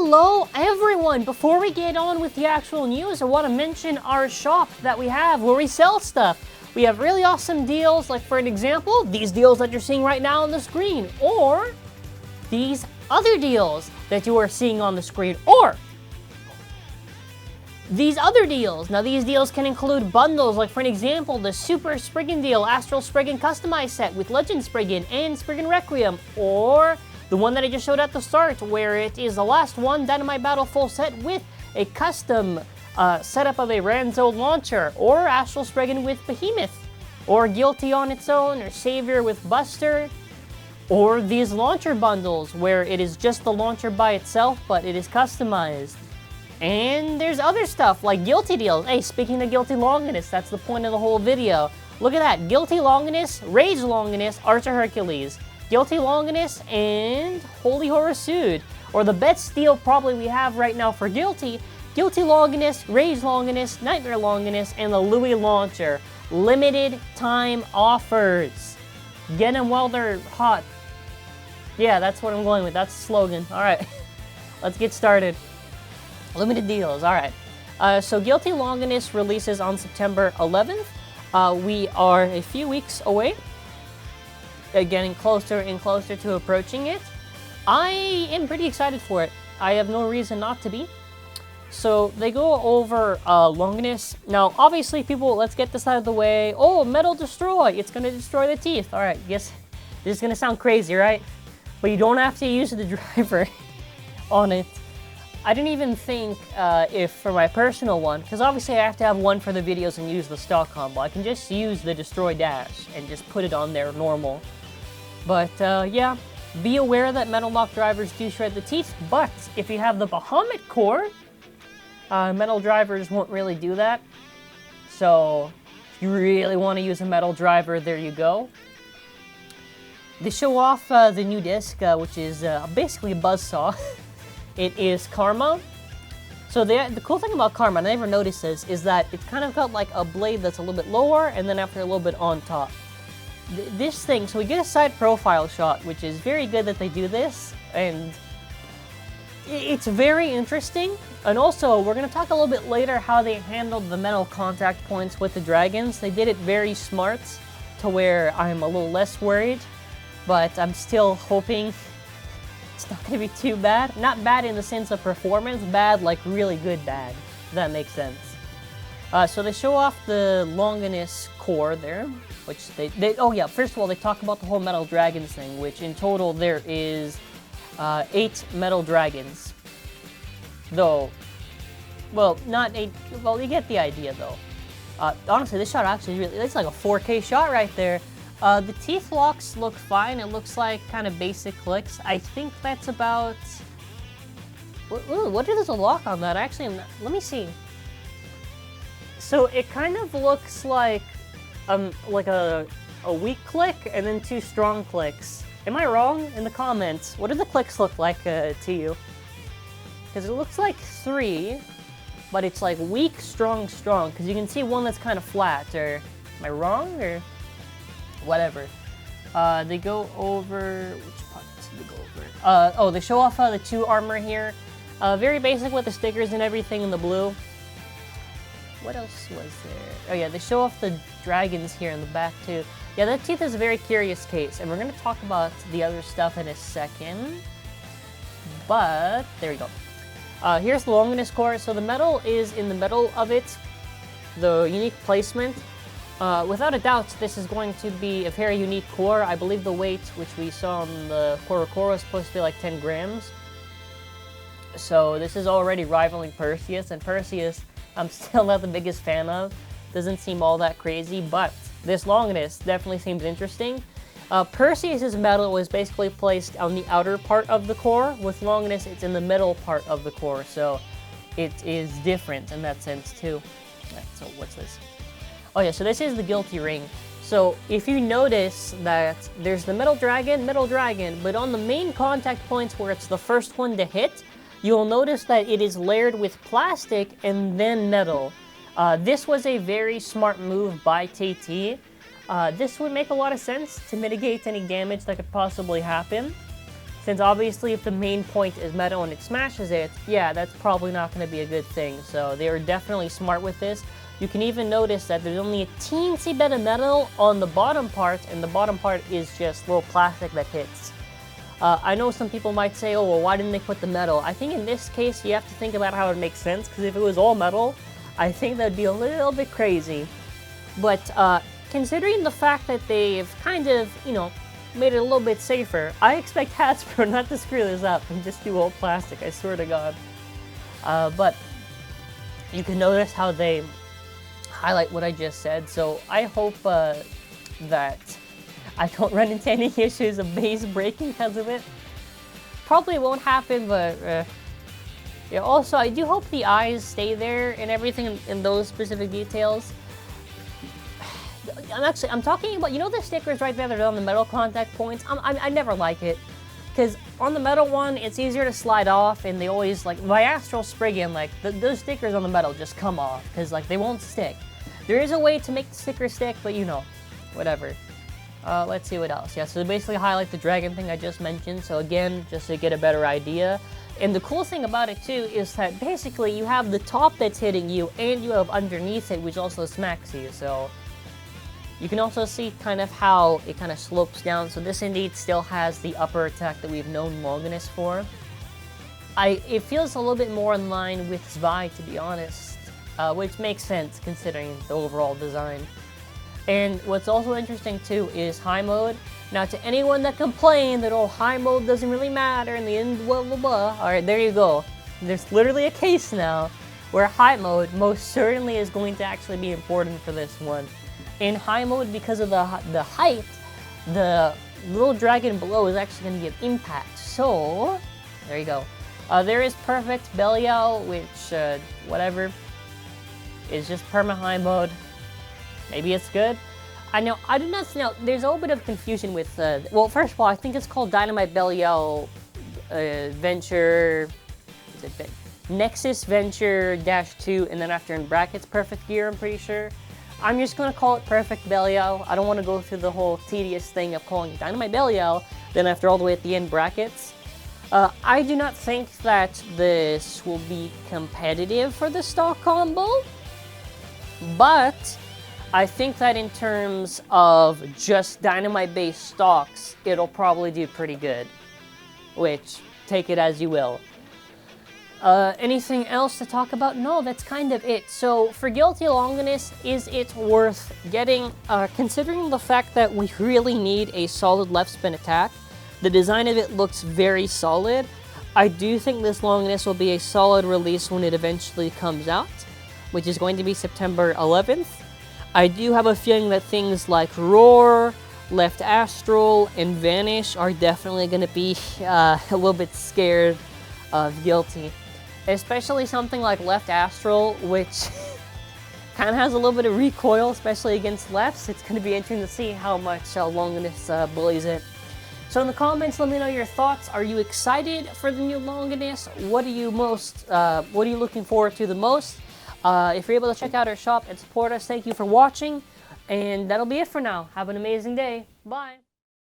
Hello everyone! Before we get on with the actual news, I want to mention our shop that we have where we sell stuff. We have really awesome deals, like for an example, these deals that you're seeing right now on the screen, or these other deals that you are seeing on the screen, or these other deals. Now these deals can include bundles, like for an example, the Super Spriggan deal, Astral Spriggan customized set with Legend Spriggan and Spriggan Requiem, or the one that I just showed at the start, where it is the last one, Dynamite Battle full set with a custom setup of a Ranzo launcher, or Astral Spriggan with Behemoth, or Guilty on its own, or Savior with Buster, or these launcher bundles, where it is just the launcher by itself, but it is customized. And there's other stuff, like Guilty deals. Hey, speaking of Guilty Longinus, that's the point of the whole video. Look at that, Guilty Longinus, Rage Longinus, Archer Hercules, Guilty Longinus, and Holy Horror Sued. Or the best deal probably we have right now for Guilty, Guilty Longinus, Rage Longinus, Nightmare Longinus, and the Louis Launcher. Limited time offers. Get them while they're hot. Yeah, that's what I'm going with, that's the slogan. Alright, let's get started. Limited deals, alright. So Guilty Longinus releases on September 11th. We are a few weeks away. Getting closer and closer to approaching it. I am pretty excited for it. I have no reason not to be. So they go over Longinus. Now, obviously, people, let's get this out of the way. Oh, Metal Destroy. It's going to destroy the teeth. Alright, guess this is going to sound crazy, right? But you don't have to use the driver on it. I didn't even think if for my personal one, because obviously I have to have one for the videos and use the stock combo. I can just use the Destroy Dash and just put it on there normal. But yeah, be aware that Metal Lock drivers do shred the teeth, but if you have the Bahamut core, Metal drivers won't really do that. So if you really want to use a Metal driver, there you go. They show off the new disc, which is basically a buzzsaw. It is Karma. So the cool thing about Karma, and I never noticed this, is that it's kind of got like a blade that's a little bit lower, and then after a little bit on top. This thing, so we get a side profile shot, which is very good that they do this, and it's very interesting. And also, we're going to talk a little bit later how they handled the metal contact points with the dragons. They did it very smart, to where I'm a little less worried, but I'm still hoping it's not going to be too bad. Not bad in the sense of performance, bad like really good bad, if that makes sense. So they show off the Longinus core there, which oh yeah, first of all, they talk about the whole Metal Dragons thing, which in total there is 8 Metal Dragons. Though, well, not 8, well, you get the idea though. Honestly, this shot actually really, it's like a 4K shot right there. The teeth locks look fine. It looks like kind of basic clicks. I think that's about... Ooh, what is a lock on that? Actually, let me see. So it kind of looks like a weak click and then 2 strong clicks. Am I wrong? In the comments, what do the clicks look like to you? Because it looks like 3, but it's like weak, strong, strong. Because you can see one that's kind of flat. Or am I wrong? Or whatever. They go over... Which parts do they go over? Oh, they show off the 2 armor here. Very basic with the stickers and everything in the blue. What else was there? Oh yeah, they show off the dragons here in the back too. Yeah, that teeth is a very curious case, and we're going to talk about the other stuff in a second. But, there you go. Here's the Longinus core. So the metal is in the middle of it. The unique placement. Without a doubt, this is going to be a very unique core. I believe the weight, which we saw on the core is supposed to be like 10 grams. So this is already rivaling Perseus, and Perseus I'm still not the biggest fan of. Doesn't seem all that crazy, but this Longinus definitely seems interesting. Perseus's metal was basically placed on the outer part of the core. With Longinus, it's in the middle part of the core, so it is different in that sense too. Right, so what's this? Oh yeah, so this is the Guilty Ring. So if you notice that there's the Metal Dragon, but on the main contact points where it's the first one to hit, you'll notice that it is layered with plastic and then metal. This was a very smart move by TT. This would make a lot of sense to mitigate any damage that could possibly happen. Since obviously if the main point is metal and it smashes it, yeah, that's probably not going to be a good thing. So they are definitely smart with this. You can even notice that there's only a teensy bit of metal on the bottom part, and the bottom part is just little plastic that hits. I know some people might say, oh, well, why didn't they put the metal? I think in this case, you have to think about how it makes sense, because if it was all metal, I think that'd be a little bit crazy. But considering the fact that they've kind of, you know, made it a little bit safer, I expect HASBRO not to screw this up and just do all plastic, I swear to God. But you can notice how they highlight what I just said, so I hope that I don't run into any issues of base breaking because of it. Probably won't happen, but yeah. Also, I do hope the eyes stay there and everything in those specific details. I'm talking about, you know, the stickers right there that are on the metal contact points? I never like it. Because on the metal one, it's easier to slide off, and they always, like, my Astral Spriggan, like, those stickers on the metal just come off, because, like, they won't stick. There is a way to make the sticker stick, but, you know, whatever. Let's see what else. Yeah, so they basically highlight the dragon thing I just mentioned, so again, just to get a better idea. And the cool thing about it, too, is that basically you have the top that's hitting you, and you have underneath it, which also smacks you, so you can also see kind of how it kind of slopes down. So this indeed still has the upper attack that we've known Longinus for. It feels a little bit more in line with Zwei, to be honest, which makes sense considering the overall design. And what's also interesting too is high mode. Now, to anyone that complained that, oh, high mode doesn't really matter in the end, blah blah blah, alright, there you go. There's literally a case now where high mode most certainly is going to actually be important for this one. In high mode, because of the height, the little dragon below is actually going to give impact. So, there you go. There is perfect Belial, which, whatever, is just perma high mode. Maybe it's good. I know, I do not know, there's a little bit of confusion with, well, first of all, I think it's called Dynamite Belial Venture, is it Nexus Venture -2, and then after in brackets Perfect Gear, I'm pretty sure. I'm just going to call it Perfect Belial. I don't want to go through the whole tedious thing of calling it Dynamite Belial, then after all the way at the end brackets. I do not think that this will be competitive for the stock combo, but I think that in terms of just Dynamite-based stocks, it'll probably do pretty good, which, take it as you will. Anything else to talk about? No, that's kind of it. So, for Guilty Longinus, is it worth getting? Considering the fact that we really need a solid left spin attack, the design of it looks very solid. I do think this Longinus will be a solid release when it eventually comes out, which is going to be September 11th. I do have a feeling that things like Roar, Left Astral, and Vanish are definitely going to be a little bit scared of Guilty. Especially something like Left Astral, which kind of has a little bit of recoil, especially against lefts. It's going to be interesting to see how much Longinus bullies it. So in the comments, let me know your thoughts. Are you excited for the new Longinus? What are you looking forward to the most? If you're able to check out our shop and support us, thank you for watching. And that'll be it for now. Have an amazing day. Bye.